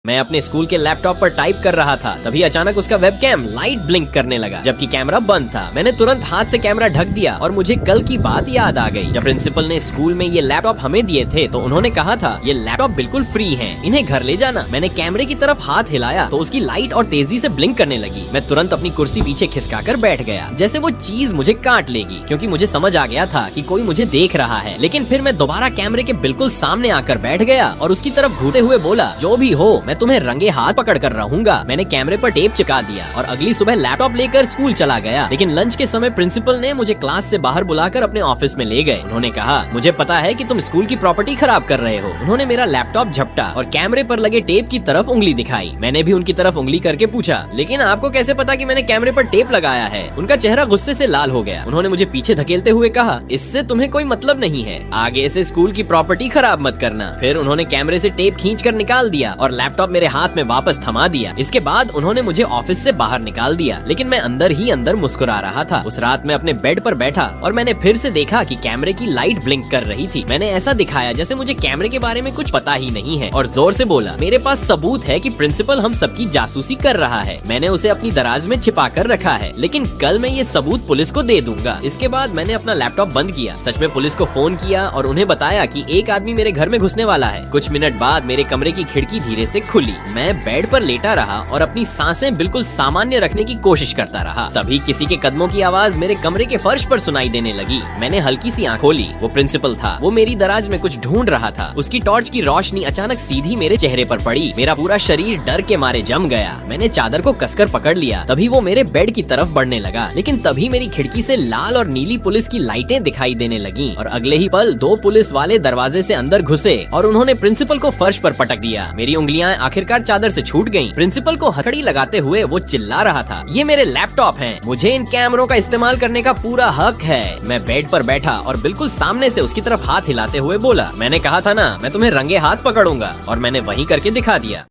मैं अपने स्कूल के लैपटॉप पर टाइप कर रहा था, तभी अचानक उसका वेबकैम लाइट ब्लिंक करने लगा, जबकि कैमरा बंद था। मैंने तुरंत हाथ से कैमरा ढक दिया और मुझे कल की बात याद आ गई। जब प्रिंसिपल ने स्कूल में ये लैपटॉप हमें दिए थे तो उन्होंने कहा था ये लैपटॉप बिल्कुल फ्री हैं, इन्हें घर ले जाना। मैंने कैमरे की तरफ हाथ हिलाया तो उसकी लाइट और तेजी से ब्लिंक करने लगी। मैं तुरंत अपनी कुर्सी पीछे खिसकाकर बैठ गया, जैसे वो चीज मुझे काट लेगी, क्योंकि मुझे समझ आ गया था कि कोई मुझे देख रहा है। लेकिन फिर मैं दोबारा कैमरे के बिल्कुल सामने आकर बैठ गया और उसकी तरफ घूरते हुए बोला, जो भी हो मैं तुम्हें रंगे हाथ पकड़ कर रहूंगा। मैंने कैमरे पर टेप चिपका दिया और अगली सुबह लैपटॉप लेकर स्कूल चला गया। लेकिन लंच के समय प्रिंसिपल ने मुझे क्लास से बाहर बुलाकर अपने ऑफिस में ले गए। उन्होंने कहा, मुझे पता है कि तुम स्कूल की प्रॉपर्टी खराब कर रहे हो। उन्होंने मेरा लैपटॉप झपटा और कैमरे पर लगे टेप की तरफ उंगली दिखाई। मैंने भी उनकी तरफ उंगली करके पूछा, लेकिन आपको कैसे पता कि मैंने कैमरे पर टेप लगाया है? उनका चेहरा गुस्से से लाल हो गया। उन्होंने मुझे पीछे धकेलते हुए कहा, इससे तुम्हें कोई मतलब नहीं है, आगे से स्कूल की प्रॉपर्टी खराब मत करना। फिर उन्होंने कैमरे से टेप खींचकर निकाल दिया और लैपटॉप मेरे हाथ में वापस थमा दिया। इसके बाद उन्होंने मुझे ऑफिस से बाहर निकाल दिया, लेकिन मैं अंदर ही अंदर मुस्कुरा रहा था। उस रात मैं अपने बेड पर बैठा और मैंने फिर से देखा कि कैमरे की लाइट ब्लिंक कर रही थी। मैंने ऐसा दिखाया जैसे मुझे कैमरे के बारे में कुछ पता ही नहीं है और जोर से बोला, मेरे पास सबूत है कि प्रिंसिपल हम सबकी जासूसी कर रहा है। मैंने उसे अपनी दराज में छिपा कर रखा है, लेकिन कल मैं ये सबूत पुलिस को दे दूंगा। इसके बाद मैंने अपना लैपटॉप बंद किया, सच में पुलिस को फोन किया और उन्हें बताया कि एक आदमी मेरे घर में घुसने वाला है। कुछ मिनट बाद मेरे कमरे की खिड़की धीरे से खुली। मैं बेड पर लेटा रहा और अपनी सांसें बिल्कुल सामान्य रखने की कोशिश करता रहा। तभी किसी के कदमों की आवाज मेरे कमरे के फर्श पर सुनाई देने लगी। मैंने हल्की सी आंख खोली। वो प्रिंसिपल था। वो मेरी दराज में कुछ ढूंढ रहा था। उसकी टॉर्च की रोशनी अचानक सीधी मेरे चेहरे पर पड़ी। मेरा पूरा शरीर डर के मारे जम गया। मैंने चादर को कसकर पकड़ लिया। तभी वो मेरे बेड की तरफ बढ़ने लगा, लेकिन तभी मेरी खिड़की से लाल और नीली पुलिस की लाइटें दिखाई देने लगी और अगले ही पल दो पुलिस वाले दरवाजे से अंदर घुसे और उन्होंने प्रिंसिपल को फर्श पर पटक दिया। मेरी उंगलियां आखिरकार चादर से छूट गईं। प्रिंसिपल को हथकड़ी लगाते हुए वो चिल्ला रहा था, ये मेरे लैपटॉप हैं, मुझे इन कैमरों का इस्तेमाल करने का पूरा हक है। मैं बेड पर बैठा और बिल्कुल सामने से उसकी तरफ हाथ हिलाते हुए बोला, मैंने कहा था ना, मैं तुम्हें रंगे हाथ पकड़ूंगा, और मैंने वही करके दिखा दिया।